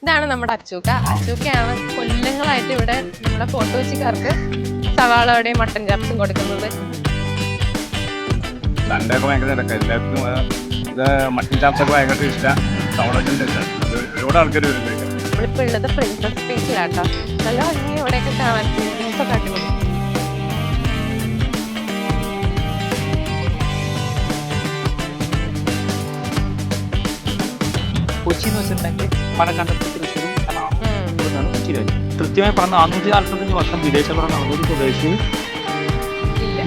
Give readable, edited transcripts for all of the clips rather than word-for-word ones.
ഇതാണ് നമ്മുടെ അച്ചൂക്ക. അച്ചൂക്കയാണ് കൊല്ലങ്ങളായിട്ട് ഇവിടെ നമ്മുടെ ഫോർട്ട് കൊച്ചിക്കാർക്ക് സവാളയുടെയും മട്ടൻ ചാപ്സും കൊടുക്കുന്നത്. സൺഡേ ഒക്കെ ഭയങ്കര തിരക്കാണ്. എല്ലാവർക്കും മട്ടൻ ചാപ്സൊക്കെ ഭയങ്കര ഇഷ്ടമാണ്. ഒരുപാട് ആൾക്കാർ വരും. നമ്മളിപ്പോൾ ഉള്ളത് പ്രിൻസസ് സ്പേസിലാട്ടോ. നല്ല ഭംഗി ഇവിടെയൊക്കെ കാണാൻ പ്രിൻസൊക്കെ ആക്കുന്നത്. കൊച്ചി എന്ന് വെച്ചിട്ടുണ്ടെങ്കിൽ മണക്കണ്ടത്ത് തൃശ്ശൂരും ഇവിടുന്നാണ് കൊച്ചി രാജ്യം. കൃത്യമായി പറഞ്ഞ 445 വർഷം വിദേശപരം നടന്ന ഒരു പ്രദേശവും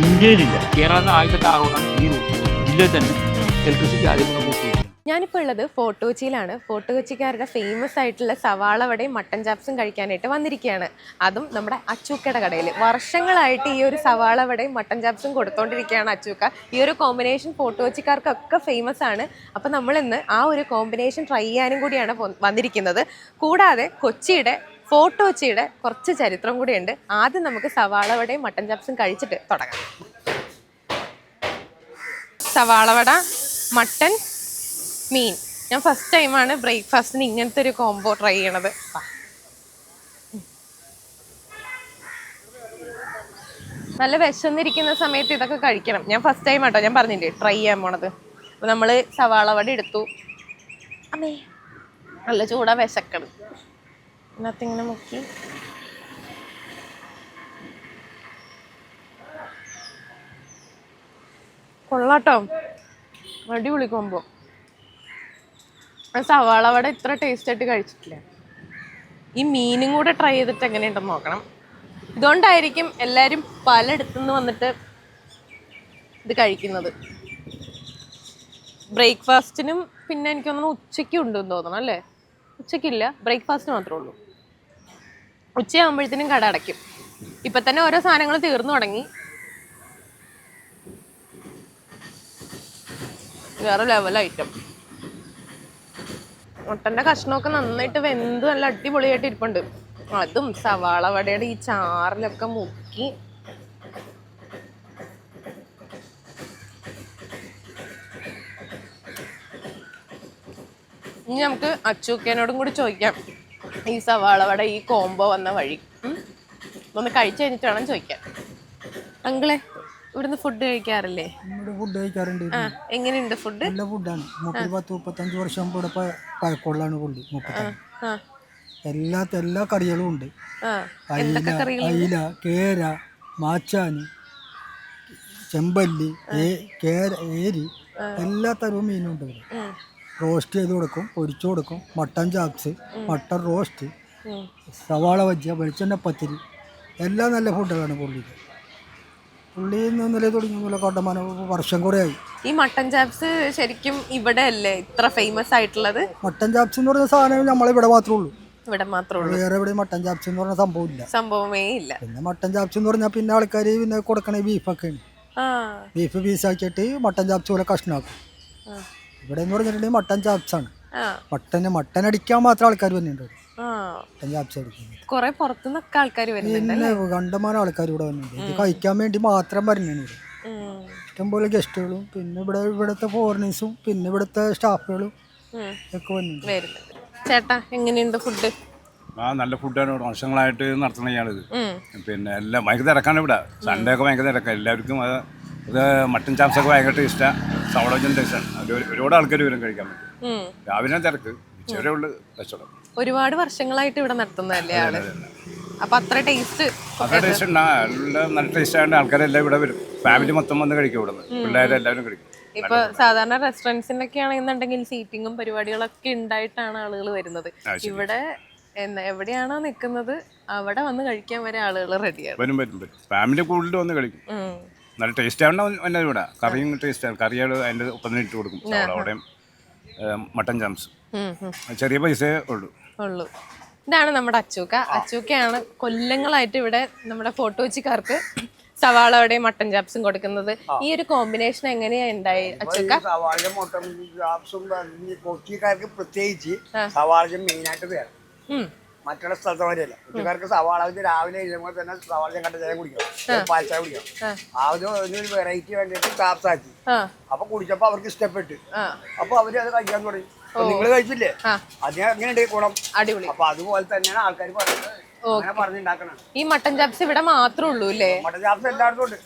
ഇന്ത്യയിലില്ല. കേരളത്തിലെ ആദ്യത്തെ ആഘോഷം ഈ ജില്ലയിൽ തന്നെ ഇലക്ട്രിസിറ്റി ആദ്യം കൂട്ടിയില്ല. ഞാനിപ്പോൾ ഉള്ളത് ഫോർട്ട് കൊച്ചിയിലാണ്. ഫോർട്ട് കൊച്ചിക്കാരുടെ ഫേമസ് ആയിട്ടുള്ള സവാള വടയും മട്ടൻ ചാപ്സും കഴിക്കാനായിട്ട് വന്നിരിക്കുകയാണ്. അതും നമ്മുടെ അച്ചൂക്കയുടെ കടയിൽ. വർഷങ്ങളായിട്ട് ഈ ഒരു സവാള വടയും മട്ടൻ ചാപ്സും കൊടുത്തോണ്ടിരിക്കുകയാണ് അച്ചൂക്ക. ഈ ഒരു കോമ്പിനേഷൻ ഫോർട്ട് കൊച്ചിക്കാർക്കൊക്കെ ഫേമസ് ആണ്. അപ്പം നമ്മളിന്ന് ആ ഒരു കോമ്പിനേഷൻ ട്രൈ ചെയ്യാനും കൂടിയാണ് വന്നിരിക്കുന്നത്. കൂടാതെ ഫോർട്ട് കൊച്ചിയുടെ കുറച്ച് ചരിത്രം കൂടിയുണ്ട്. ആദ്യം നമുക്ക് സവാള വടയും മട്ടൻ ചാപ്സും കഴിച്ചിട്ട് തുടങ്ങാം. സവാള വട, മട്ടൻ, മീൻ. ഞാൻ ഫസ്റ്റ് ടൈമാണ് ബ്രേക്ക്ഫാസ്റ്റിന് ഇങ്ങനത്തെ ഒരു കോംബോ ട്രൈ ചെയ്യണത്. നല്ല വിശന്നിരിക്കുന്ന സമയത്ത് ഇതൊക്കെ കഴിക്കണം. ഞാൻ ഫസ്റ്റ് ടൈം ആട്ടോ, ഞാൻ പറഞ്ഞില്ലേ ട്രൈ ചെയ്യാൻ പോണത്. അപ്പോൾ നമ്മൾ സവാള വട എടുത്തു. അമ്മേ നല്ല ചൂടാ, വിശക്കണം. ഇതിനകത്തിങ്ങനെ മുക്കി കൊള്ളാട്ടോ, അടിപൊളി കോംബോ. സവാള വട ഇത്ര ടേസ്റ്റ് ആയിട്ട് കഴിച്ചിട്ടില്ല. ഈ മീനും കൂടെ ട്രൈ ചെയ്തിട്ട് എങ്ങനെയുണ്ടെന്ന് നോക്കണം. ഇതുകൊണ്ടായിരിക്കും എല്ലാവരും പലയിടത്തുനിന്ന് വന്നിട്ട് ഇത് കഴിക്കുന്നത്. ബ്രേക്ക്ഫാസ്റ്റിനും പിന്നെ എനിക്ക് തോന്നുന്നു ഉച്ചയ്ക്കും ഉണ്ടെന്ന് തോന്നണം അല്ലേ? ഉച്ചയ്ക്കില്ല, ബ്രേക്ക്ഫാസ്റ്റിന് മാത്രമേ ഉള്ളൂ. ഉച്ചയാകുമ്പോഴത്തേനും കട അടയ്ക്കും. ഇപ്പം തന്നെ ഓരോ സാധനങ്ങൾ തീർന്നു തുടങ്ങി. വേറെ ലെവൽ ഐറ്റം. മുട്ടൻ്റെ കഷ്ണമൊക്കെ നന്നായിട്ട് വെന്ത് നല്ല അടിപൊളിയായിട്ട് ഇരിപ്പുണ്ട്. അതും സവാള വടയുടെ ഈ ചാറിലൊക്കെ മുക്കി ഇനി നമുക്ക് അച്ചൂക്കേനോടും കൂടി ചോദിക്കാം ഈ സവാള വട ഈ കോംബോ വന്ന വഴി. ഒന്ന് കഴിച്ചു കഴിഞ്ഞിട്ട് വേണം ചോദിക്കാൻ. അങ്കിളെ, ഇവിടുന്ന് ഫുഡ് കഴിക്കാറില്ലേ? ഫുഡ് കഴിക്കാറുണ്ട്. എങ്ങനെയുണ്ട് ഫുഡ്? നല്ല ഫുഡാണ്. 30-35 വർഷം ഇവിടെ പഴക്കമുള്ളതാണ് പുള്ളി. 35 എല്ലാ കറികളും ഉണ്ട്. അയില, കേര, മാച്ചാന്, ചെമ്പല്ലി, ഏരി, എല്ലാ തരവും മീനും ഉണ്ട് ഇവിടെ. റോസ്റ്റ് ചെയ്ത് കൊടുക്കും, പൊരിച്ചു കൊടുക്കും. മട്ടൻ ചാപ്സ്, മട്ടൻ റോസ്റ്റ്, സവാള ബജ്ജ, വെളിച്ചെണ്ണ പത്തിരി, എല്ലാം നല്ല ഫുഡുകളാണ് പുള്ളിക്ക്. പുള്ളി ഇന്നലെ തുടങ്ങിയ കണ്ടമാനം വർഷം കുറേ ആയി. ഈ മട്ടൻ ചാപ്സ് ശരിക്കും ഇവിടെ അല്ലേ ഇത്ര ഫേമസ് ആയിട്ടുള്ളത്? മട്ടൻ ചാപ്സ് എന്ന് പറഞ്ഞ സാധനം നമ്മളിവിടെ മാത്രമേ ഉള്ളൂ. ഇവിടെ മാത്രമേ ഉള്ളൂ. വേറെ എവിടെ മട്ടൻ ചാപ്സ് എന്ന് പറഞ്ഞ സംഭവമേ ഇല്ല. പിന്നെ മട്ടൻ ചാപ്സ് എന്ന് പറഞ്ഞാൽ പിന്നെ ആൾക്കാർ പിന്നെ കൊടുക്കണ ബീഫൊക്കെയാണ്. ബീഫ് പീസാക്കിയിട്ട് മട്ടൻ ചാപ്സ് പോലെ കഷ്ണാക്കും. ഇവിടെ എന്ന് പറഞ്ഞിട്ടുണ്ടെങ്കിൽ മട്ടൻ ചാപ്സാണ്. മട്ടൻ അടിക്കാൻ മാത്രം ആൾക്കാർ വന്നിട്ടുണ്ട്. മട്ടൻ ചാപ്സ് അടിക്കുന്നത് കുറെ പുറത്തുനിന്നൊക്കെ ആൾക്കാർ വരുന്നുണ്ട്. പിന്നെ കണ്ടമാനം ആൾക്കാർ ഇവിടെ വന്നിട്ടുണ്ട്. ഇത് കഴിക്കാൻ വേണ്ടി മാത്രം വരുന്നതാണ് ഇവിടെ. ഇഷ്ടംപോലെ ഗസ്റ്റുകളും പിന്നെ ഇവിടുത്തെ ഫോറിനേഴ്സും പിന്നെ ഇവിടുത്തെ സ്റ്റാഫുകളും ഒക്കെ വന്നിട്ടുണ്ട്. ചേട്ടാ, എങ്ങനെയുണ്ട് ഫുഡ്? നല്ല ഫുഡാണ്. വർഷങ്ങളായിട്ട് നടത്തണ ഇയാളിത്. പിന്നെ എല്ലാം ഭയങ്കര തിരക്കാണ് ഇവിടെ. സൺഡേ ഒക്കെ ഭയങ്കര തിരക്കാണ്. എല്ലാവർക്കും ഇത് മട്ടൻ ചാപ്സൊക്കെ ഭയങ്കര ടേസ്റ്റാണ്. സവളോജൻ ടേസ്റ്റാണ്. ഒരുപാട് ആൾക്കാർ വരും കഴിക്കാൻ പറ്റും. രാവിലെ തിരക്ക്, ഉച്ചവരെ ഉള്ള കച്ചവടം. ഒരുപാട് വർഷങ്ങളായിട്ട് ഇവിടെ നടത്തുന്നതല്ലേ ആള്? അപ്പൊ അത്ര ടേസ്റ്റ് നല്ല ടേസ്റ്റ് ആയതുകൊണ്ട് ആൾക്കാരെല്ലാം ഇവിടെ വരും. ഫാമിലി മൊത്തം വന്ന് കഴിക്കും. ഇവിടെ പിള്ളേരെല്ലാവരും കഴിക്കും. ഇപ്പൊ സാധാരണ റെസ്റ്റോറൻറ്റ്സിനൊക്കെ ആണെന്നുണ്ടെങ്കിൽ സീറ്റിങ്ങും പരിപാടികളൊക്കെ ഉണ്ടായിട്ടാണ് ആളുകൾ വരുന്നത്. ഇവിടെ എവിടെയാണോ നിൽക്കുന്നത് അവിടെ വന്ന് കഴിക്കാൻ വരെ ആളുകൾ റെഡിയാണ്. വരും ഫാമിലി കൂടുതൽ വന്ന് കഴിക്കും. നല്ല ടേസ്റ്റ് ആവണ്ട ഇവിടെ. കറിയും ടേസ്റ്റാണ്. കറികൾ അതിൻ്റെ ഒപ്പം ഇട്ട് കൊടുക്കും. അവിടെയും മട്ടൻ ചാപ്സ് ചെറിയ പൈസയേ ഉള്ളൂ. ഇതാണ് നമ്മുടെ അച്ചൂക്ക. അച്ചൂക്കയാണ് കൊല്ലങ്ങളായിട്ട് ഇവിടെ നമ്മുടെ ഫോർട്ട് കൊച്ചിക്കാർക്ക് സവാള വടയും മട്ടൻ ചാപ്സും കൊടുക്കുന്നത്. ഈ ഒരു കോമ്പിനേഷൻ എങ്ങനെയാ ഉണ്ടായി അച്ചൂക്ക? സവാള മട്ടൻ ചാപ്സും കൊച്ചിക്കാർക്ക് പ്രത്യേകിച്ച് സവാള മെയിനായിട്ട് വേണം. മറ്റുള്ള സ്ഥലത്തെ വരെയല്ല. കൊച്ചിക്കാർക്ക് സവാള രാവിലെ എഴുതുമ്പോൾ തന്നെ സവാള കണ്ട ചായ കുടിക്കണം, പാൽച്ചായ കുടിക്കണം. ആദ്യം ഒരു വെറൈറ്റി വേണ്ടിയിട്ട് ചാപ്സ് ആക്കി. അപ്പൊ കുടിച്ചപ്പോ അവർക്ക് ഇഷ്ടപ്പെട്ട്. അപ്പൊ അവര് അത് കഴിക്കാൻ തുടങ്ങി. നിങ്ങൾ കഴിച്ചില്ലേ ആ. അതിന് എങ്ങനെയുണ്ട് ഗുണം? അടിപൊളി. അപ്പൊ അതുപോലെ തന്നെയാണ് ആൾക്കാർ പറയുന്നത്. അങ്ങനെ പറഞ്ഞുണ്ടാക്കണം. ഈ മട്ടൻ ചാപ്സ് ഇവിടെ മാത്രമേ ഉള്ളൂ അല്ലേ? മട്ടൻ ചാപ്സ് എല്ലായിടത്തും ഉണ്ട്.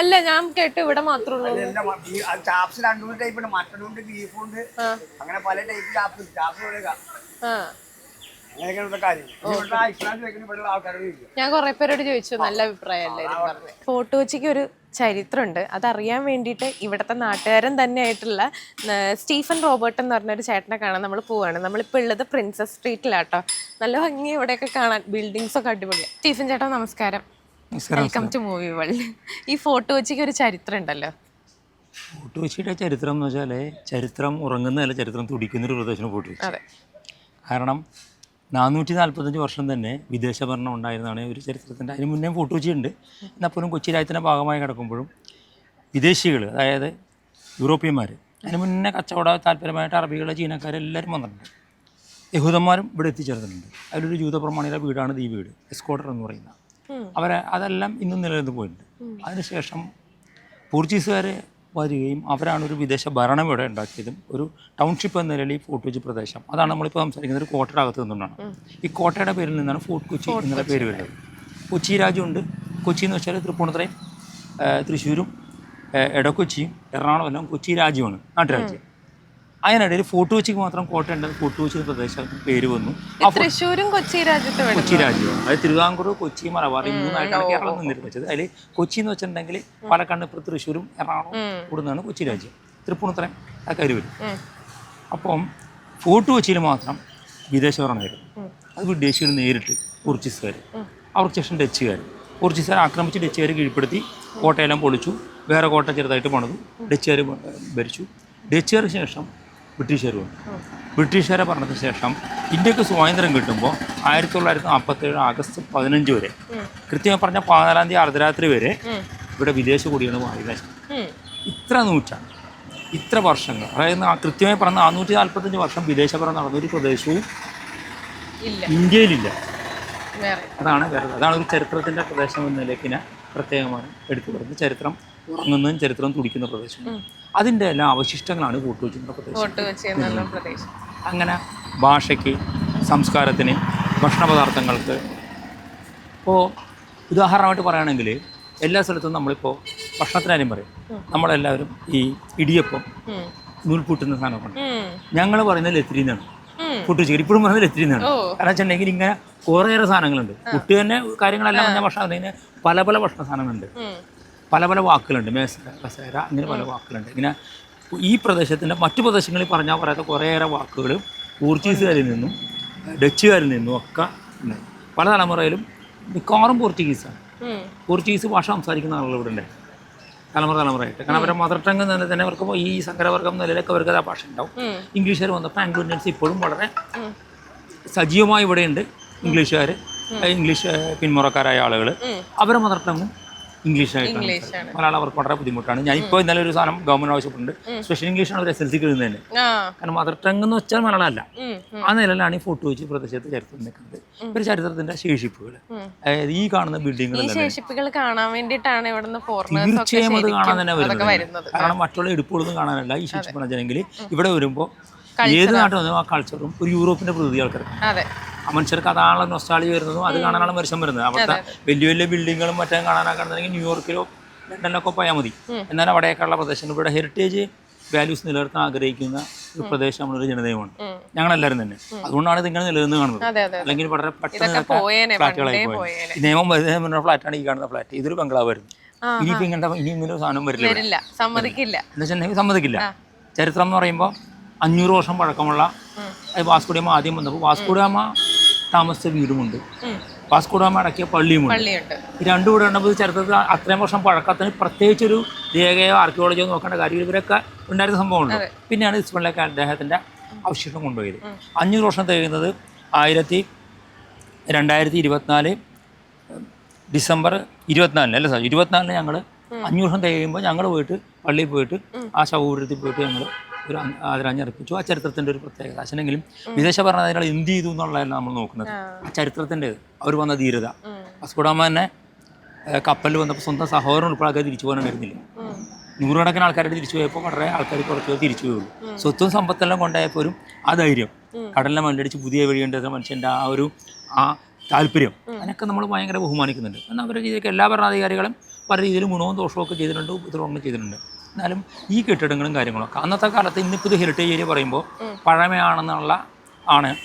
അല്ല, ഞാൻ കേട്ടു ഇവിടെ മാത്രമേ ഉള്ളൂ. ചാപ്സ് 2 ടൈപ്പ് ഉണ്ട്. മട്ടനുണ്ട്, ബീഫുണ്ട്, അങ്ങനെ പല ടൈപ്പ് ചാപ്സ്. ചാപ്സ് കൊടുക്കുക അങ്ങനെയൊക്കെയുള്ള കാര്യം. ഇവിടുത്തെ ഇസ്ലാം ചോദിക്കുന്ന ഇവിടെയുള്ള ആൾക്കാരോട് ചോദിക്കും. ഞാൻ കുറെ പേരോട് ചോദിച്ചു, നല്ല അഭിപ്രായമല്ലേ പറഞ്ഞു. ഫോർട്ട് കൊച്ചിക്ക് ഒരു ചരിത്രമുണ്ട്. അതറിയാൻ വേണ്ടിയിട്ട് ഇവിടുത്തെ നാട്ടുകാരൻ തന്നെ ആയിട്ടുള്ള സ്റ്റീഫൻ റോബർട്ട് എന്ന് പറഞ്ഞൊരു ചേട്ടനെ കാണാൻ നമ്മൾ പോവാണ്. നമ്മളിപ്പോൾ ഉള്ളത് പ്രിൻസസ് സ്ട്രീറ്റിലാട്ടോ. നല്ല ഭംഗി ഇവിടെയൊക്കെ കാണാൻ, ബിൽഡിങ്സ് ഒക്കെ അടിപൊളിയാണ്. സ്റ്റീഫൻ ചേട്ടാ നമസ്കാരം. Welcome to movie world. ഈ ഫോർട്ട് കൊച്ചിക്ക് ഒരു ചരിത്രം ഉണ്ടല്ലോ. ഫോർട്ട് കൊച്ചിയുടെ ചരിത്രം എന്ന് വെച്ചാൽ ചരിത്രം ഉറങ്ങുന്നതല്ല, ചരിത്രം തുടിക്കുന്നൊരു പ്രദേശമാണ് ഫോർട്ട് കൊച്ചി. അതെ. കാരണം 445 വർഷം തന്നെ വിദേശ ഭരണം ഉണ്ടായിരുന്നതാണ് ഒരു ചരിത്രത്തിൻ്റെ. അതിന് മുന്നേ ഫോർട്ട് കൊച്ചി ഉണ്ട്. എന്നപ്പോഴും കൊച്ചി രാജ്യത്തിൻ്റെ ഭാഗമായി കിടക്കുമ്പോഴും വിദേശികൾ, അതായത് യൂറോപ്യന്മാർ, അതിന് മുന്നേ കച്ചവട താല്പര്യമായിട്ട് അറബികൾ, ചീനക്കാർ എല്ലാവരും വന്നിട്ടുണ്ട്. യഹൂദന്മാരും ഇവിടെ എത്തിച്ചേർന്നിട്ടുണ്ട്. അതിലൊരു ജൂത പ്രമാണിയുടെ വീടാണ് ഈ വീട്, എസ്കോഡർ എന്ന് പറയുന്ന. അതെല്ലാം ഇന്നും നിലനിന്ന് പോയിട്ടുണ്ട്. അതിനുശേഷം പോർച്ചുഗീസുകാർ വരികയും അവരാണ് ഒരു വിദേശ ഭരണം ഇവിടെ ഉണ്ടാക്കിയതും. ഒരു ടൗൺഷിപ്പ് എന്ന നിലയിൽ ഈ ഫോർട്ട് കൊച്ചി പ്രദേശം, അതാണ് നമ്മളിപ്പോൾ സംസാരിക്കുന്നത്, ഒരു കോട്ടയുടെ അകത്ത് നിന്നുകൊണ്ടാണ്. ഈ കോട്ടയുടെ പേരിൽ നിന്നാണ് ഫോർട്ട് കൊച്ചി എന്നുള്ള പേര് വരുന്നത്. കൊച്ചി രാജ്യമുണ്ട്. കൊച്ചി എന്ന് വെച്ചാൽ തൃപ്പൂണിത്തുറയും തൃശ്ശൂരും എടക്കൊച്ചിയും എറണാകുളം എല്ലാം കൊച്ചി രാജ്യമാണ്, നാട്ടുരാജ്യം. അതിനിടയിൽ ഫോർട്ട് കൊച്ചിക്ക് മാത്രം കോട്ട ഉണ്ടെന്ന് ഫോർട്ട് കൊച്ചി പ്രദേശത്തിന് പേര് വന്നു. തൃശ്ശൂരും കൊച്ചി രാജ്യത്ത് കൊച്ചി രാജ്യമാണ്. അത് തിരുവിതാംകൂർ, കൊച്ചി, മലബാർ ഈ 3 ആയിട്ടാണ് കേരളം നിന്നിരുന്നത് വെച്ചത്. അതിൽ കൊച്ചി എന്ന് വെച്ചിട്ടുണ്ടെങ്കിൽ പാലക്കാട് ഇപ്പോൾ തൃശ്ശൂരും എറണാകുളം കൂടുന്നതാണ് കൊച്ചി രാജ്യം. തൃപ്പൂണിത്തുറയും ആ കയറി വരും. അപ്പം ഫോർട്ട് കൊച്ചിയിൽ മാത്രം വിദേശ ഭരണമായിരുന്നു. അത് വിദേശികൾ നേരിട്ട് പോർച്ചുഗീസുകാർ, അവർക്ക് ശേഷം ഡച്ചുകാർ. പോർച്ചുഗീസുകാർ ആക്രമിച്ച് ഡച്ചുകാർ കീഴ്പ്പെടുത്തി കോട്ടയെല്ലാം പൊളിച്ചു. വേറെ കോട്ട ചെറുതായിട്ട് പണിതു. ഡച്ചുകാർ ഭരിച്ചു. ഡച്ചുകാർക്ക് ശേഷം ബ്രിട്ടീഷുകാർ വന്നു. ബ്രിട്ടീഷുകാരെ ഭരണത്തിന് ശേഷം ഇന്ത്യക്ക് സ്വാതന്ത്ര്യം കിട്ടുമ്പോൾ 1947 ആഗസ്റ്റ് 15 വരെ, കൃത്യമായി പറഞ്ഞാൽ 14-ാം തീയതി അർദ്ധരാത്രി വരെ ഇവിടെ വിദേശ കൊടിയാണ് വായുദേശം. ഇത്ര നൂറ്റാണ്ട്, ഇത്ര വർഷങ്ങൾ, അതായത് കൃത്യമായി പറഞ്ഞ 445 വർഷം വിദേശ ഭരണം നടന്നൊരു പ്രദേശവും ഇന്ത്യയിലില്ല. അതാണ് ഒരു ചരിത്രത്തിൻ്റെ പ്രദേശം എന്ന നിലയ്ക്ക് പ്രത്യേകമാണ് എടുത്തു പറയുന്നത്. ചരിത്രം ഉറങ്ങുന്നതും ചരിത്രം തുടിക്കുന്ന പ്രദേശം. അതിൻ്റെ എല്ലാ അവശിഷ്ടങ്ങളാണ് ഫോർട്ട് കൊച്ചി എന്ന പ്രദേശം. അങ്ങനെ ഭാഷയ്ക്ക്, സംസ്കാരത്തിന്, ഭക്ഷണ പദാർത്ഥങ്ങൾക്ക്. ഇപ്പോൾ ഉദാഹരണമായിട്ട് പറയുകയാണെങ്കിൽ എല്ലാ സ്ഥലത്തും നമ്മളിപ്പോൾ ഭക്ഷണത്തിന് കാര്യം പറയും. നമ്മളെല്ലാവരും ഈ ഇടിയപ്പം, നൂൽപൂട്ടുന്ന സാധനമൊക്കെ ഉണ്ട്. ഞങ്ങൾ പറയുന്നത് ലത്തിരി എന്നാണ്. പുട്ടുചേരി ഇപ്പോഴും പറയുന്നത് ലത്തിരി എന്നാണ്. കാരണം വെച്ചിട്ടുണ്ടെങ്കിൽ ഇങ്ങനെ കുറേയേറെ സാധനങ്ങളുണ്ട്. പുട്ട് തന്നെ കാര്യങ്ങളെല്ലാം പറഞ്ഞ ഭക്ഷണം, അതിന് പല പല ഭക്ഷണ സാധനങ്ങളുണ്ട്, പല പല വാക്കുകളുണ്ട്. കസേര, അങ്ങനെ പല വാക്കുകളുണ്ട്. ഇങ്ങനെ ഈ പ്രദേശത്തിൻ്റെ മറ്റു പ്രദേശങ്ങളിൽ പറഞ്ഞാൽ പറയാത്ത കുറേയേറെ വാക്കുകൾ പോർച്ചുഗീസുകാരിൽ നിന്നും ഡച്ചുകാരിൽ നിന്നും ഒക്കെ ഉണ്ട്. പല തലമുറയിലും മിക്കവാറും പോർച്ചുഗീസാണ്. പോർച്ചുഗീസ് ഭാഷ സംസാരിക്കുന്ന ആളുകൾ ഇവിടെ ഉണ്ട് തലമുറയായിട്ട്. കാരണം അവരുടെ മദർ ടങ് തന്നെ അവർക്ക് ഈ സങ്കരവർഗം നിലയിലൊക്കെ അവർക്ക് ആ ഭാഷ ഉണ്ടാവും. ഇംഗ്ലീഷുകാർ വന്നപ്പോൾ ആംഗ്ലോ ഇന്ത്യൻസ് ഇപ്പോഴും വളരെ സജീവമായി ഇവിടെയുണ്ട്. ഇംഗ്ലീഷ് പിന്മുറക്കാരായ ആളുകൾ, അവരുടെ മദർ ടങ്ങും ഇംഗ്ലീഷായിട്ടാണ്. മലയാളം അവർക്ക് വളരെ ബുദ്ധിമുട്ടാണ്. ഞാനിപ്പോൾ ഇന്നലെ ഒരു സാധനം ഗവൺമെന്റ് ആവശ്യപ്പെട്ടുണ്ട്, സ്പെഷ്യൽ ഇംഗ്ലീഷാണ് അവർ SLC എഴുതുന്നത് തന്നെ. കാരണം മദർ ടങ് എന്ന് വെച്ചാൽ മലയാളം അല്ല. ആ നിലയിലാണ് ഈ ഫോർട്ട് കൊച്ചി പ്രദേശത്ത് ചരിത്രം നിൽക്കുന്നത്. ഒരു ചരിത്രത്തിന്റെ ശേഷിപ്പുകൾ, അതായത് ഈ കാണുന്ന ബിൽഡിങ്ങുകൾ കാണാൻ വേണ്ടിയിട്ടാണ് തീർച്ചയായും അത് കാണാൻ തന്നെ വരുന്നത്. കാരണം മറ്റുള്ള എടുപ്പുകളൊന്നും കാണാനല്ല ഈ ശേഷിപ്പ് ജനങ്ങൾ ഇവിടെ വരുമ്പോൾ ഏത് നാട്ടിൽ വന്നാലും ആ കൾച്ചറും ഒരു യൂറോപ്പിന്റെ പ്രകൃതി ആൾക്കാർക്ക്, ആ മനുഷ്യർക്ക് അതാണല്ലോ നൊസ്റ്റാൾജിയ വരുന്നതും അത് കാണാനാണ് മനുഷ്യൻ വരുന്നത്. അവിടുത്തെ വലിയ വലിയ ബിൽഡിങ്ങുകളും മറ്റും കാണാനാണെന്നുണ്ടെങ്കിൽ ന്യൂയോർക്കിലോ ലണ്ടനിലൊക്കെ പോയാൽ മതി. എന്നാൽ അവിടെയൊക്കെയുള്ള പ്രദേശങ്ങൾ ഇവിടെ ഹെറിറ്റേജ് വാല്യൂസ് നിലനിർത്താൻ ആഗ്രഹിക്കുന്ന ഒരു പ്രദേശം നമ്മളൊരു ജനതയുമാണ് ഞങ്ങളെല്ലാവരും തന്നെ. അതുകൊണ്ടാണ് ഇതിങ്ങനെ നിലനിന്ന് കാണുന്നത്. അല്ലെങ്കിൽ വളരെ പെട്ടെന്ന് ഫ്ലാറ്റുകളായി പോയി. ഈ നിയമം വരുന്ന ഫ്ലാറ്റാണ് ഈ കാണുന്ന ഫ്ലാറ്റ്. ഇതൊരു ബംഗ്ലാവായിരുന്നു. ഇനിയിപ്പോൾ ഇങ്ങനെ സാധനം വരില്ല, സമ്മതിക്കില്ല. എന്ന് വെച്ചിട്ടുണ്ടെങ്കിൽ സമ്മതിക്കില്ല. ചരിത്രം എന്ന് പറയുമ്പോൾ 500 വർഷം പഴക്കമുള്ള വാസ്കോഡിഗാമ ആദ്യം വന്നപ്പോൾ വാസ്കോഡിഗാമ താമസിച്ച വീടുമുണ്ട്, വാസ്കോഡിഗാമ അടക്കിയ പള്ളിയുമുണ്ട്. ഈ രണ്ടും കൂടെ ഉണ്ടപ്പോൾ ചരിത്രത്തിൽ അത്രയും വർഷം പഴക്കത്തിന് പ്രത്യേകിച്ചൊരു രേഖയോ ആർക്കിയോളജിയോ നോക്കേണ്ട കാര്യം ഇവരൊക്കെ ഉണ്ടായിരുന്ന സംഭവമുണ്ട്. പിന്നെയാണ് ഇസ്മയിലേക്ക് അദ്ദേഹത്തിൻ്റെ അവശിഷ്ടം കൊണ്ടുപോയത്. 500 വർഷം തികയുന്നത് 2024 ഡിസംബർ 24 ഞങ്ങൾ 500 വർഷം തികയുമ്പോൾ ഞങ്ങൾ പോയിട്ട് പള്ളിയിൽ പോയിട്ട് ആ ശവകുടീരത്തിൽ പോയിട്ട് ഞങ്ങൾ ഒരു ആദരാഞ്ജലി അർപ്പിച്ചു. ആ ചരിത്രത്തിൻ്റെ ഒരു പ്രത്യേകത. പക്ഷേങ്കിലും വിദേശ ഭരണാധികാരികൾ എന്ത് ചെയ്തു എന്നുള്ളതല്ല നമ്മൾ നോക്കുന്നത്, ആ ചരിത്രത്തിൻ്റെ അവർ വന്ന ധീരത. വാസ്കോഡിഗാമ തന്നെ കപ്പലിൽ വന്നപ്പോൾ സ്വന്തം സഹോദരൻ ഉൾപ്പെടെ തിരിച്ചു പോകാൻ കഴിഞ്ഞില്ല. നൂറുകണക്കിന് ആൾക്കാരുടെ തിരിച്ചു പോയപ്പോൾ വളരെ ആൾക്കാർ കുറച്ച് തിരിച്ചു പോയുള്ളൂ. സ്വത്തും സമ്പത്തെല്ലാം കൊണ്ടായപ്പോഴും ആ ധൈര്യം, കടലിനെ മല്ലടിച്ച് പുതിയ വഴിയുണ്ടെന്ന മനുഷ്യൻ്റെ ആ താല്പര്യം, അതിനൊക്കെ നമ്മൾ ഭയങ്കര ബഹുമാനിക്കുന്നുണ്ട്. എന്നാൽ അവരുടെ രീതിയിലേക്ക് എല്ലാ ഭരണാധികാരികളും പല രീതിയിലും ഗുണവും ദോഷവും ഒക്കെ ചെയ്തിട്ടുണ്ട്, ഉപദ്രവങ്ങളും ചെയ്തിട്ടുണ്ട്. എന്നാലും ഈ കെട്ടിടങ്ങളും കാര്യങ്ങളൊക്കെ അന്നത്തെ കാലത്ത്, ഇന്നിപ്പോൾ ഇത് ഹെറിറ്റേജ് ഏരിയ പറയുമ്പോൾ പഴമയാണെന്നുള്ള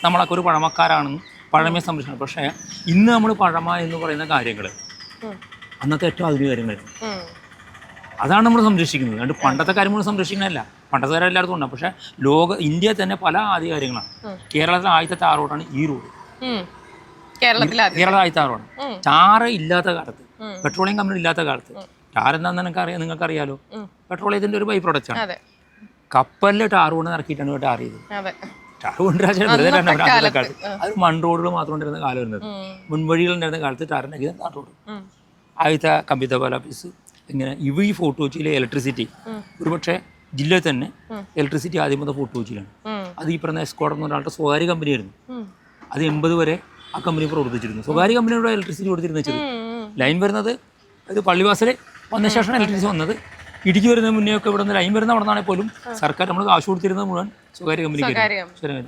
നമ്മളൊക്കെ ഒരു പഴമക്കാരാണെന്ന് പഴമയെ സംരക്ഷിക്കണം. പക്ഷേ ഇന്ന് നമ്മൾ പഴമ എന്ന് പറയുന്ന കാര്യങ്ങൾ അന്നത്തെ ഏറ്റവും ആധുനിക കാര്യങ്ങളായിരുന്നു. അതാണ് നമ്മൾ സംരക്ഷിക്കുന്നത്. അതുകൊണ്ട് പണ്ടത്തെ കാര്യങ്ങൾ സംരക്ഷിക്കണമല്ല, പണ്ടത്തെ കാര്യം എല്ലായിടത്തും ഉണ്ടാകും. പക്ഷേ ഇന്ത്യയിൽ തന്നെ പല ആദ്യ കാര്യങ്ങളാണ്. കേരളത്തിലെ ആദ്യത്തെ ടാർ റോഡാണ് ഈ റോഡ്. കേരളത്തിലെ ആദ്യത്തെ റോഡ് ടാറ് ഇല്ലാത്ത കാലത്ത്, പെട്രോളിയം കമ്പനി ഇല്ലാത്ത കാലത്ത്, ടാർ എന്താണെന്ന് നിങ്ങൾക്കറിയാലോ, പെട്രോളിയത്തിൻ്റെ ഒരു ബൈ പ്രൊഡക്റ്റാണ്. കപ്പലിൽ ടാർ കൊണ്ട് ഇറക്കിയിട്ടാണ് ടാർ ചെയ്തത്. ടാർ കൊണ്ടുവരാൻ കാലത്ത് അത് മൺറോഡുകൾ മാത്രം ഉണ്ടായിരുന്ന കാലം വരുന്നത്. മുൻവഴികളുണ്ടായിരുന്ന കാലത്ത് ടാറിനാക്കിയത് നാട്ട് റോഡ്. ആദ്യത്തെ കമ്പിത്തപാല ഓഫീസ് ഇങ്ങനെ ഈ ഫോർട്ട് കൊച്ചിയിലെ ഇലക്ട്രിസിറ്റി ഒരുപക്ഷെ ജില്ലയിൽ തന്നെ ഇലക്ട്രിസിറ്റി ആദ്യം വന്ന ഫോർട്ട് കൊച്ചിയിലാണ്. അത് ഈ പറഞ്ഞ എസ്കോർട്ട് എന്ന് പറഞ്ഞ സ്വകാര്യ കമ്പനിയായിരുന്നു. അത് 80 വരെ ആ കമ്പനി പ്രവർത്തിച്ചിരുന്നു. സ്വകാര്യ കമ്പനിയോട് ഇലക്ട്രിസിറ്റി കൊടുത്തിരുന്ന വെച്ചത് ലൈൻ വരുന്നത് അത് പള്ളിവാസൽ വന്ന ശേഷമാണ് ഇലക്ട്രിസിറ്റി വന്നത്. ഇടുക്കി വരുന്നതിന് മുന്നേ ഒക്കെ ഇവിടെ നിന്ന് ലൈൻ വരുന്ന അവിടെ നിന്നാണെങ്കിൽ പോലും സർക്കാർ നമ്മൾ കാശ് കൊടുത്തിരുന്നത് മുഴുവൻ സ്വകാര്യ കമ്പനിക്ക്.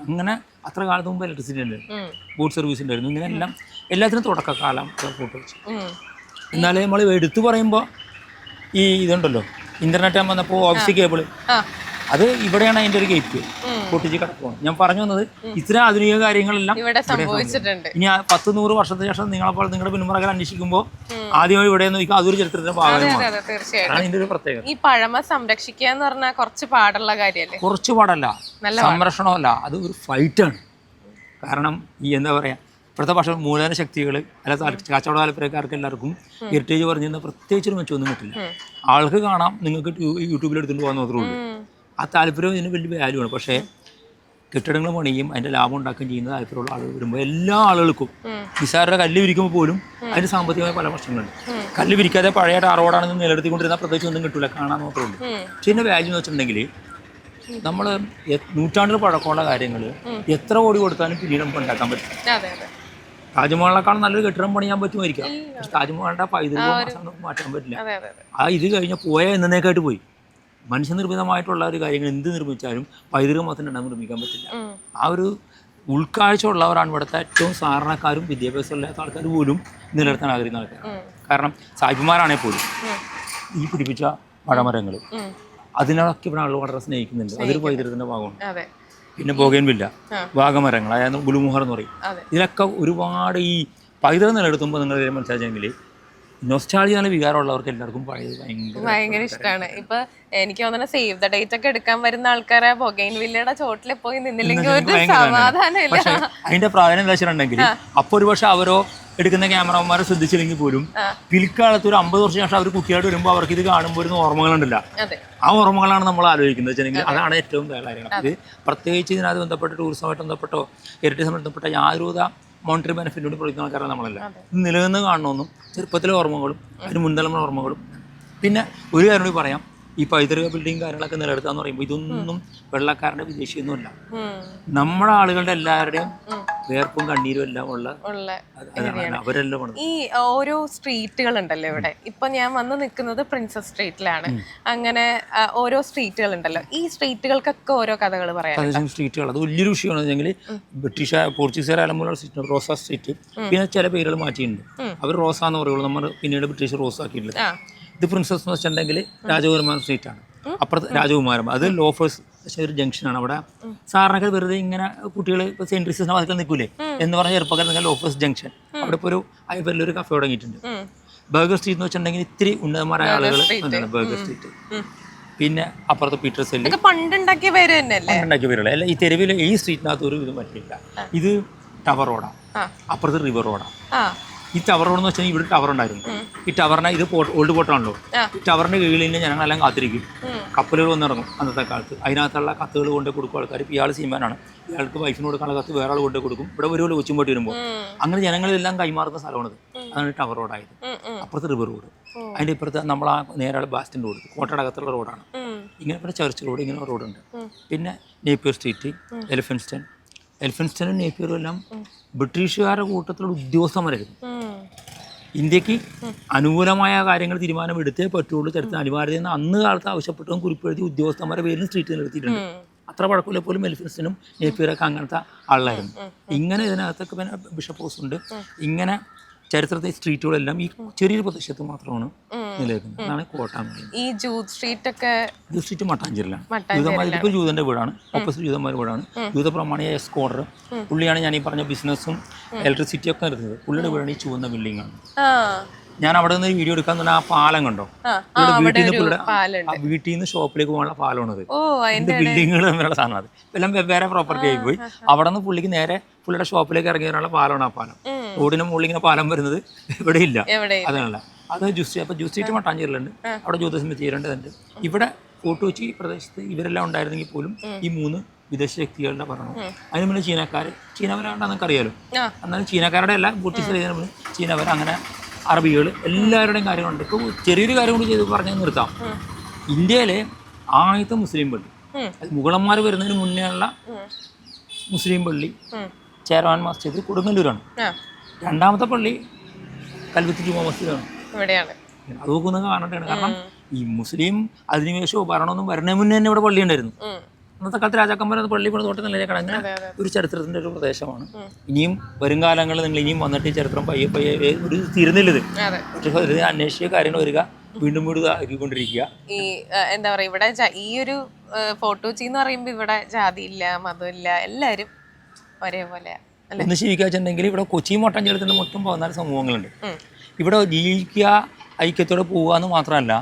അങ്ങനെ അത്ര കാലത്ത് മുമ്പ് ഇലക്ട്രിസിറ്റി ഉണ്ടായിരുന്നു, ബോട്ട് സർവീസ് ഉണ്ടായിരുന്നു. ഇങ്ങനെയെല്ലാം എല്ലാത്തിനും തുടക്കക്കാലം ഫോട്ടോ വെച്ച്. എന്നാലും നമ്മൾ എടുത്തു പറയുമ്പോൾ ഈ ഇതുണ്ടല്ലോ, ഇന്റർനെറ്റ് വന്നപ്പോൾ ഓഫീസ് കേബിൾ, അത് ഇവിടെയാണ് അതിൻ്റെ ഒരു ഗേറ്റ് പൊട്ടിച്ച് കിടക്കുകയാണ്. ഞാൻ പറഞ്ഞു വന്നത് ഇത്ര ആധുനിക കാര്യങ്ങളെല്ലാം ഇനി 10-100 വർഷത്തിന് ശേഷം നിങ്ങളപ്പോൾ നിങ്ങളുടെ പിന്മുറകൾ അന്വേഷിക്കുമ്പോൾ ആദ്യമായി ഇവിടെ നോക്കിയാൽ അതൊരു ചരിത്രത്തിന്റെ ഭാഗമാണ്. അതിന്റെ ഒരു പ്രത്യേകത. ഈ പഴമ സംരക്ഷിക്കുക എന്ന് പറഞ്ഞാൽ കുറച്ച് പാടുള്ള കാര്യമല്ലേ? കുറച്ച് പാടല്ല, സംരക്ഷണമല്ല, അത് ഒരു ഫൈറ്റാണ്. കാരണം ഈ എന്താ പറയാ, ഇപ്പോഴത്തെ പക്ഷേ മൂലധന ശക്തികൾ അല്ല കച്ചവട താല്പര്യക്കാർക്ക് എല്ലാവർക്കും ഹെറിറ്റേജ് പറഞ്ഞിരുന്ന പ്രത്യേകിച്ചൊരു മെച്ചമൊന്നും കിട്ടില്ല. ആൾക്ക് കാണാം, നിങ്ങൾക്ക് യൂട്യൂബിൽ എടുത്തുകൊണ്ട് പോകാൻ മാത്രമേ ഉള്ളൂ. ആ താല്പര്യം ഇതിന് വലിയ വാല്യൂ ആണ്. പക്ഷേ കെട്ടിടങ്ങൾ പണിയും അതിൻ്റെ ലാഭം ഉണ്ടാക്കുകയും ചെയ്യുന്ന താല്പര്യമുള്ള ആളുകൾ വരുമ്പോൾ എല്ലാ ആളുകൾക്കും നിസാരുടെ കല്ല് വിരിക്കുമ്പോൾ പോലും അതിന് സാമ്പത്തികമായ പല പ്രശ്നങ്ങളുണ്ട്. കല്ല് വിരിക്കാതെ പഴയ ടാറോടാണെന്ന് നിലനിർത്തിക്കൊണ്ടിരുന്ന പ്രത്യേകിച്ച് ഒന്നും കിട്ടില്ല, കാണാൻ മാത്രമേ ഉള്ളൂ. പക്ഷേ ഇതിൻ്റെ വാല്യൂ എന്ന് വെച്ചിട്ടുണ്ടെങ്കിൽ നമ്മൾ നൂറ്റാണ്ടുകൾ പഴക്കമുള്ള കാര്യങ്ങൾ എത്ര കോടി കൊടുത്താലും പിന്നീട് നമുക്ക് ഉണ്ടാക്കാൻ പറ്റും. താജ്മഹലിനേക്കാളും നല്ലൊരു കെട്ടിടം പണിയാൻ പറ്റുമായിരിക്കാം, പക്ഷെ താജ്മഹലിൻ്റെ പൈതൃകം മാറ്റാൻ പറ്റില്ല. ആ ഇത് കഴിഞ്ഞാൽ പോയ എന്നേക്കായിട്ട് പോയി. മനുഷ്യനിർമ്മിതമായിട്ടുള്ള ഒരു കാര്യങ്ങൾ എന്ത് നിർമ്മിച്ചാലും പൈതൃകം മാത്രം നിർമ്മിക്കാൻ പറ്റില്ല. ആ ഒരു ഉൾക്കാഴ്ച ഉള്ളവരാണ് ഇവിടുത്തെ ഏറ്റവും സാധാരണക്കാരും വിദ്യാഭ്യാസം ഇല്ലാത്ത ആൾക്കാർ പോലും നിലനിർത്താൻ ആഗ്രഹിക്കുന്ന ആൾക്കാർ. കാരണം സാഹിബിമാരാണെങ്കിൽ പോലും ഈ പിടിപ്പിച്ച മഴമരങ്ങൾ അതിനൊക്കെ ഇവിടെ ആളുകൾ വളരെ സ്നേഹിക്കുന്നുണ്ട്. അതൊരു പൈതൃകത്തിൻ്റെ ഭാഗമാണ്. പിന്നെ ബോഗൻവില്ല, വാഗമരങ്ങൾ, അതായത് ഗുലുമുഹർ എന്ന് പറയും. ഇതിലൊക്കെ ഒരുപാട് ഈ പൈതൃകം നിലനിർത്തുമ്പോൾ നിങ്ങൾ മനസ്സിലാച്ചെങ്കിൽ നൊസ്റ്റാൾജിയ എന്ന വികാരമുള്ളവർക്ക് എല്ലാവർക്കും ഭയങ്കര ഇഷ്ടമാണ്. ഇപ്പൊ എനിക്ക് തോന്നുന്നു സേവ് ദ ഡേറ്റ് ഒക്കെ എടുക്കാൻ വരുന്ന ആൾക്കാരെ ബൊഗൈൻവില്ലയുടെ ചോട്ടിൽ പോയി നിന്നില്ലെങ്കിൽ ഒരു സമാധാനമില്ല. അതിന്റെ പ്രാധാന്യം എന്താ വെച്ചിട്ടുണ്ടെങ്കിൽ അപ്പൊ ഒരു പക്ഷെ അവരോ എടുക്കുന്ന ക്യാമറമാരെ ശ്രദ്ധിച്ചില്ലെങ്കിൽ പോലും പിൽക്കാലത്ത് ഒരു 50 വർഷം ശേഷം അവർ കുട്ടിയായിട്ട് വരുമ്പോൾ അവർക്ക് ഇത് കാണുമ്പോൾ ഒരു ഓർമ്മകളുണ്ടല്ല. ആ ഓർമ്മകളാണ് നമ്മൾ ആലോചിക്കുന്നത് വെച്ചിട്ടുണ്ടെങ്കിൽ അതാണ് ഏറ്റവും കാര്യങ്ങൾ. ഇത് പ്രത്യേകിച്ച് ഇതിനകത്ത് ബന്ധപ്പെട്ട് ടൂറിസമായിട്ട് ബന്ധപ്പെട്ടോ ഹെറിറ്റേജുമായി ബന്ധപ്പെട്ട യാതൊരു മോണിറ്ററി ബെനിഫിറ്റോട് പ്രവർത്തിക്കുന്ന ആൾക്കാരാണ് നമ്മളല്ല. ഇത് നിലനിന്ന് കാണണമെന്നും ചെറുപ്പത്തിലെ ഓർമ്മകളും അതിന് മുൻതലമുള്ള ഓർമ്മകളും. പിന്നെ ഒരു കാര്യം കൂടി പറയാം, ഈ പൈതൃക ബിൽഡിങ് കാര്യങ്ങളൊക്കെ നിലനിർത്താന്ന് പറയുമ്പോൾ ഇതൊന്നും വെള്ളക്കാരുടെ വിദേശിയൊന്നുമല്ല, നമ്മുടെ ആളുകളുടെ എല്ലാവരുടെയും വേർപ്പും കണ്ണീരും എല്ലാം ഉള്ള അവരെല്ലാം. ഈ ഓരോ സ്ട്രീറ്റുകൾ ഉണ്ടല്ലോ ഇവിടെ, ഇപ്പൊ ഞാൻ വന്ന് നിൽക്കുന്നത് പ്രിൻസസ് സ്ട്രീറ്റിലാണ്. അങ്ങനെ ഓരോ സ്ട്രീറ്റുകൾ ഉണ്ടല്ലോ, ഈ സ്ട്രീറ്റുകൾക്കൊക്കെ ഓരോ കഥകൾ പറയാം. സ്ട്രീറ്റുകൾ അത് വലിയൊരു വിഷയമാണ് വെച്ചെങ്കിൽ പോർച്ചുഗീസുകാർ അലമുള്ള സ്ട്രീറ്റ് റോസ സ്ട്രീറ്റ്, പിന്നെ ചില പേരുകൾ മാറ്റിയിട്ടുണ്ട്. അവർ റോസ എന്ന് പറയുള്ളൂ, നമ്മൾ പിന്നീട് ബ്രിട്ടീഷ് റോസ് ആക്കിയിട്ടുണ്ട്. ഇത് പ്രിൻസസ് എന്ന് വെച്ചിട്ടുണ്ടെങ്കിൽ രാജകുമാരൻ സ്ട്രീറ്റാണ്. അപ്പുറത്ത് രാജകുമാരൻ, അത് ലോഫേഴ്സ് ഒരു ജംഗ്ഷനാണ്. അവിടെ സാറിനൊക്കെ വെറുതെ ഇങ്ങനെ കുട്ടികൾ ഇപ്പോൾ സെയിൻറ്റ് ട്രീസിന്റെ ഭാഗത്ത് നിൽക്കൂലേ എന്ന് പറഞ്ഞ ചെറുപ്പക്കാർ നിങ്ങൾ ലോഫേഴ്സ് ജംഗ്ഷൻ, അവിടെ ഇപ്പോൾ ഒരു കഫേ തുടങ്ങിയിട്ടുണ്ട്. ബർഗർ സ്ട്രീറ്റ് എന്ന് വെച്ചിട്ടുണ്ടെങ്കിൽ ഇത്തിരി ഉന്നതന്മാരായ ആളുകൾ ബർഗർ സ്ട്രീറ്റ്. പിന്നെ അപ്പുറത്ത് പീറ്റർ സെല്ല് പണ്ടുണ്ടാക്കിയ പേരുള്ള അല്ല, ഈ തെരുവിൽ ഈ സ്ട്രീറ്റിനകത്ത് ഒരു ഇത് പറ്റില്ല. ഇത് ടവർ റോഡാണ്, അപ്പുറത്ത് റിവർ റോഡാണ്. ഈ ടവർ റോഡ് എന്ന് വെച്ചാൽ ഇവിടെ ടവർ ഉണ്ടായിരുന്നു. ഈ ടവറിനെ ഇത് ഓൾഡ് പോർട്ടാണല്ലോ, ഈ ടവറിന്റെ കീഴിൽ തന്നെ ഞങ്ങളെല്ലാം കാത്തിരിക്കും. കപ്പലുകൾ വന്നിറങ്ങും അന്നത്തെ കാലത്ത്. അതിനകത്തുള്ള കത്തുകൾ കൊണ്ടു കൊടുക്കും ആൾക്കാർ. ഇപ്പോൾ ഇയാൾ സീമാനാണ്, ഇയാൾക്ക് വൈഫിന് കൊടുക്കാനുള്ള കത്ത് വേറെ ആൾ കൊണ്ടു കൊടുക്കും. ഇവിടെ ഒരു കൊച്ചുമ്പോട്ടി വരുമ്പോൾ അങ്ങനെ ജനങ്ങളെല്ലാം കൈമാറുന്ന സ്ഥലമാണത്. അതാണ് ടവർ റോഡായത്. അപ്പുറത്ത് റിവർ റോഡ്, അതിൻ്റെ ഇപ്പുറത്ത് നമ്മൾ ആ നേരെ ബാസ്റ്റിൻ്റെ റോഡ്, കോട്ടടകത്തുള്ള റോഡാണ്. ഇങ്ങനെ പിന്നെ ചർച്ച് റോഡ്, ഇങ്ങനെ റോഡുണ്ട്. പിന്നെ നേപ്പിയർ സ്ട്രീറ്റ്, എലിഫൻസ്റ്റനും നേപ്പിയറും എല്ലാം ബ്രിട്ടീഷുകാരുടെ കൂട്ടത്തിലുള്ള ഉദ്യോഗസ്ഥന്മാരായിരുന്നു. ഇന്ത്യക്ക് അനുകൂലമായ കാര്യങ്ങൾ തീരുമാനം എടുത്തേ പറ്റുള്ളൂ, ചരിത്രം അനിവാര്യത അന്ന് കാലത്ത് ആവശ്യപ്പെട്ടതും കുറിപ്പെഴുതി ഉദ്യോഗസ്ഥന്മാരുടെ പേരിൽ സ്ട്രീറ്റിൽ നിർത്തിയിട്ടുണ്ട്. അത്ര പഴക്കമില്ല പോലും എൽഫിൻസ്റ്റനും നേപ്പിയറൊക്കെ അങ്ങനത്തെ ആളായിരുന്നു. ഇങ്ങനെ ഇതിനകത്തൊക്കെ പിന്നെ ബിഷപ്പ് ഹൗസ് ഉണ്ട്. ഇങ്ങനെ ചരിത്രത്തെ സ്ട്രീറ്റുകളെല്ലാം ഈ ചെറിയൊരു പ്രദേശത്ത് മാത്രമാണ് നിലനിൽക്കുന്നത്. അതാണ് കോട്ട എന്ന് പറയുന്നത്. ഈ ജൂത് സ്ട്രീറ്റ് ഒക്കെ ജൂത് സ്ട്രീറ്റ് മട്ടാഞ്ചേരിയിലാണ്. ജൂതന്മാരിപ്പോൾ ജൂതന്റെ വീടാണ്, ഓപ്പോസിറ്റ് ജൂതന്മാരുടെ വീടാണ്. ജൂതപ്രമാണിയായ എസ്കോഡർ പുള്ളിയാണ് ഞാൻ ഈ പറഞ്ഞ ബിസിനസ്സും ഇലക്ട്രിസിറ്റി ഒക്കെ നടത്തുന്നത്. പുള്ളിയുടെ വീടാണ് ഈ ചുവന്ന ബിൽഡിംഗ് ആണ്. ഞാൻ അവിടെ നിന്ന് വീഡിയോ എടുക്കാൻ തന്നെ ആ പാലം കണ്ടോ, വീട്ടിൽ നിന്ന് ഷോപ്പിലേക്ക് പോകാനുള്ള പാലമാണത്. ബിൽഡിങ്ങുകൾ തമ്മിലുള്ള സാധനം അത് എല്ലാം വെവ്വേറെ പ്രോപ്പർട്ടി ആയി പോയി. അവിടെ നിന്ന് പുള്ളിക്ക് നേരെ പുള്ളിയുടെ ഷോപ്പിലേക്ക് ഇറങ്ങി വരാനുള്ള പാലമാണ് ആ പാലം. റോഡിന് മുകളിൽ ഇങ്ങനെ പാലം വരുന്നത് ഇവിടെ ഇല്ല. അതാണല്ല അത് ജൂസ് സ്ട്രീറ്റ് മട്ടാഞ്ചേരിയിലുണ്ട്, അവിടെ ജ്യോതിസ്മിത്തിയിലുണ്ട്. ഇവിടെ ഫോർട്ട് കൊച്ചി പ്രദേശത്ത് ഇവരെല്ലാം ഉണ്ടായിരുന്നെങ്കിൽ പോലും ഈ 3 വിദേശ ശക്തികളുടെ ഭരണം. അതിന് മുന്നേ ചീനവരാണ്ടെന്ന് നമുക്ക് അറിയാലോ. എന്നാലും ചീനക്കാരുടെ അല്ല, ബ്രിട്ടീഷ് ചീനവർ, അങ്ങനെ അറബികൾ, എല്ലാവരുടെയും കാര്യങ്ങളുണ്ട്. ഇപ്പോൾ ചെറിയൊരു കാര്യം കൂടി ചെയ്ത് പറഞ്ഞാൽ നിർത്താം. ഇന്ത്യയിലെ ആദ്യത്തെ മുസ്ലിം പള്ളി, അത് മുഗളന്മാർ വരുന്നതിന് മുന്നേ ഉള്ള മുസ്ലിം പള്ളി ചേരവാൻ മസ്ജിദ് കൊടുങ്ങല്ലൂരാണ്. രണ്ടാമത്തെ പള്ളി കൽവത്തി ജുമാ മസ്ജിദാണ്. അത് നോക്കുന്നത് കാണേണ്ടതാണ്. കാരണം ഈ മുസ്ലിം അധിനിവേശമോ ഭരണമൊന്നും വരുന്നതിന് മുന്നേ തന്നെ ഇവിടെ പള്ളി ഉണ്ടായിരുന്നു. അന്നത്തെ കാലത്ത് രാജാക്കന്മാരത് പള്ളി കൊണ്ട് തോട്ടം നിലയിൽ കടങ്ങുന്ന ഒരു ചരിത്രത്തിന്റെ ഒരു പ്രദേശമാണ്. ഇനിയും വരും കാലങ്ങളിൽ നിങ്ങൾ ഇനിയും വന്നിട്ട് ഈ ചരിത്രം പയ്യെ പയ്യെ ഒരു തീർന്നില്ലത്. പക്ഷേ അന്വേഷിച്ച കാര്യങ്ങൾ വരിക, വീണ്ടും വീണ്ടും ആക്കിക്കൊണ്ടിരിക്കുക. ഈ എന്താ പറയാ, ഇവിടെ ഈ ഒരു ഫോർട്ട് കൊച്ചി എന്ന് പറയുമ്പോ ഇവിടെ ജാതിയില്ല, മതമില്ല, എല്ലാരും ഒരേപോലെ ഒന്ന് ശീലിക്കാച്ചുണ്ടെങ്കിൽ ഇവിടെ കൊച്ചി മട്ടാഞ്ചേരത്തിന്റെ മൊത്തം 14 സമൂഹങ്ങളുണ്ട്. ഇവിടെ ജീവിക്കുക, ഐക്യത്തോടെ പോവുക എന്ന് മാത്രമല്ല,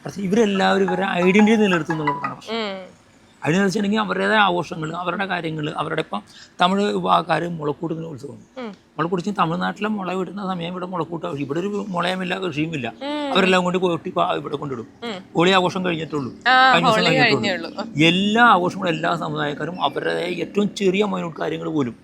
പക്ഷെ ഇവരെല്ലാവരും ഇവരുടെ ഐഡന്റിറ്റി നിലനിർത്തുന്നുള്ളതാണ്. അതിന് വെച്ചിട്ടുണ്ടെങ്കിൽ അവരുടേതായ ആഘോഷങ്ങൾ, അവരുടെ കാര്യങ്ങൾ, അവരുടെ ഇപ്പം തമിഴ് വിഭാഗക്കാർ മുളക്കൂട്ടുന്ന ഉത്സവം. മുളക്കൂട്ടി തമിഴ്നാട്ടിലെ മുള വിടുന്ന സമയം ഇവിടെ മുളക്കൂട്ട, ഇവിടെ ഒരു മുളയുമില്ല, കൃഷിയുമില്ല. അവരെല്ലാം കൊണ്ട് കൊട്ടി ഇവിടെ കൊണ്ടിടും. ഹോളി ആഘോഷം കഴിഞ്ഞിട്ടുള്ളൂ, കഴിഞ്ഞ ദിവസം കഴിഞ്ഞിട്ടുള്ളൂ. എല്ലാ ആഘോഷങ്ങളും എല്ലാ സമുദായക്കാരും അവരുടെ ഏറ്റവും ചെറിയ മൈനൂട്ട് കാര്യങ്ങൾ പോലും,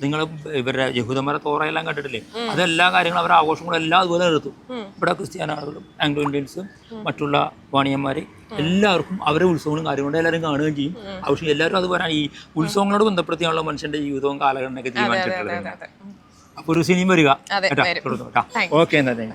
നിങ്ങൾ ഇവരുടെ യഹൂദന്മാരെ തോറയെല്ലാം കണ്ടിട്ടില്ലേ, അതെല്ലാ കാര്യങ്ങളും അവരുടെ ആഘോഷങ്ങളും എല്ലാം അതുപോലെ നിർത്തും. ഇവിടെ ക്രിസ്ത്യാനികളും ആംഗ്ലോ ഇന്ത്യൻസും മറ്റുള്ള വാണിയന്മാർ എല്ലാവർക്കും അവരുടെ ഉത്സവങ്ങളും കാര്യങ്ങളും എല്ലാവരും കാണുകയും ചെയ്യും. ആവശ്യം എല്ലാവരും അതുപോലെ ഈ ഉത്സവങ്ങളോട് ബന്ധപ്പെടുത്തിയാണല്ലോ മനുഷ്യന്റെ ജീവിതവും കാലഘട്ടനൊക്കെ തീരുമാനിച്ചിട്ടുള്ളത്. അപ്പൊ ഒരു സിനിമ വരിക. ഓക്കെ, എന്നാ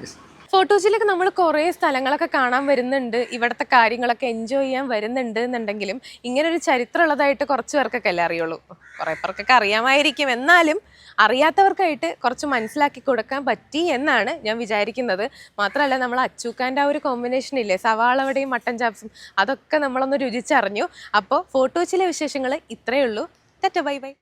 ഫോർട്ട് കൊച്ചിയിലൊക്കെ നമ്മൾ കുറേ സ്ഥലങ്ങളൊക്കെ കാണാൻ വരുന്നുണ്ട്, ഇവിടുത്തെ കാര്യങ്ങളൊക്കെ എൻജോയ് ചെയ്യാൻ വരുന്നുണ്ട് എന്നുണ്ടെങ്കിലും ഇങ്ങനൊരു ചരിത്രം ഉള്ളതായിട്ട് കുറച്ച് പേർക്കൊക്കെ അല്ലേ അറിയുള്ളൂ. കുറേ പേർക്കൊക്കെ അറിയാമായിരിക്കും, എന്നാലും അറിയാത്തവർക്കായിട്ട് കുറച്ച് മനസ്സിലാക്കി കൊടുക്കാൻ പറ്റി എന്നാണ് ഞാൻ വിചാരിക്കുന്നത്. മാത്രമല്ല നമ്മൾ അച്ചൂക്കാൻ്റെ ആ ഒരു കോമ്പിനേഷൻ ഇല്ലേ, സവാളവടയും മട്ടൻ ചാപ്സും, അതൊക്കെ നമ്മളൊന്ന് രുചിച്ചറിഞ്ഞു. അപ്പോൾ ഫോർട്ട് കൊച്ചിയിലെ വിശേഷങ്ങൾ ഇത്രയേ ഉള്ളൂ. Bye bye.